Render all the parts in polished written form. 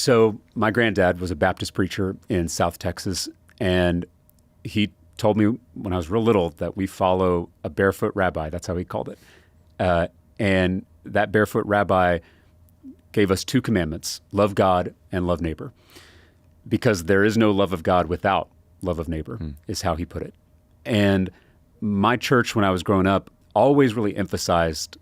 So my granddad was a Baptist preacher in South Texas, and he told me when I was real little that we follow a barefoot rabbi. That's how he called it. And that barefoot rabbi gave us two commandments: love God and love neighbor. Because there is no love of God without love of neighbor, is how he put it. And my church, when I was growing up, always really emphasized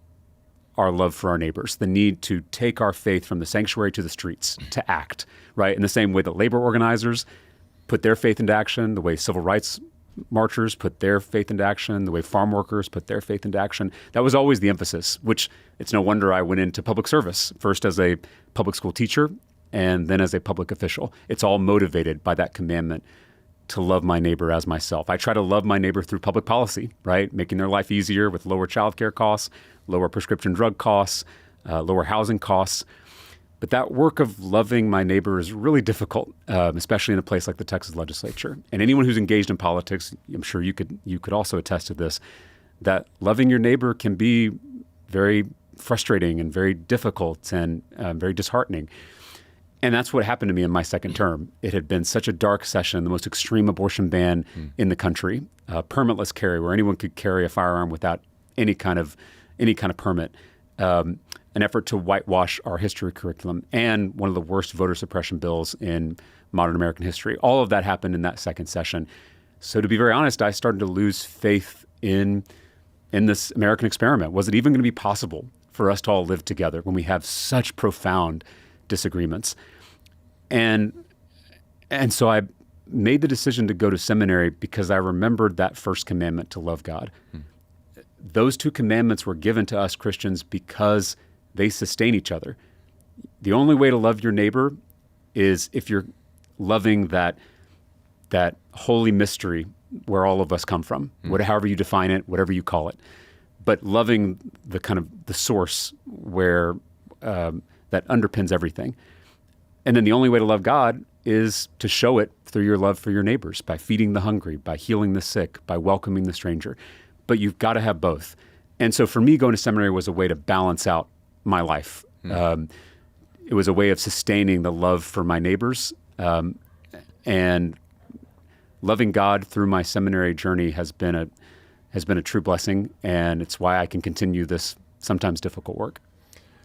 our love for our neighbors, the need to take our faith from the sanctuary to the streets, to act, right? In the same way that labor organizers put their faith into action, the way civil rights marchers put their faith into action, the way farm workers put their faith into action. That was always the emphasis, which it's no wonder I went into public service, first as a public school teacher and then as a public official. It's all motivated by that commandment to love my neighbor as myself. I try to love my neighbor through public policy, right? Making their life easier with lower childcare costs, lower prescription drug costs, lower housing costs. But that work of loving my neighbor is really difficult, especially in a place like the Texas legislature. And anyone who's engaged in politics, I'm sure you could also attest to this, that loving your neighbor can be very frustrating and very difficult and very disheartening. And that's what happened to me in my second term. It had been such a dark session, the most extreme abortion ban in the country, permitless carry, where anyone could carry a firearm without any kind of permit, an effort to whitewash our history curriculum, and one of the worst voter suppression bills in modern American history. All of that happened in that second session. So to be very honest, I started to lose faith in this American experiment. Was it even going to be possible for us to all live together when we have such profound disagreements? And so I made the decision to go to seminary because I remembered that first commandment to love God. Those two commandments were given to us Christians because they sustain each other. The only way to love your neighbor is if you're loving that holy mystery where all of us come from, however you define it, whatever you call it. But loving the kind of the source where that underpins everything. And then the only way to love God is to show it through your love for your neighbors, by feeding the hungry, by healing the sick, by welcoming the stranger. But you've got to have both. And so for me, going to seminary was a way to balance out my life. It was a way of sustaining the love for my neighbors. And loving God through my seminary journey has been a true blessing. And it's why I can continue this sometimes difficult work.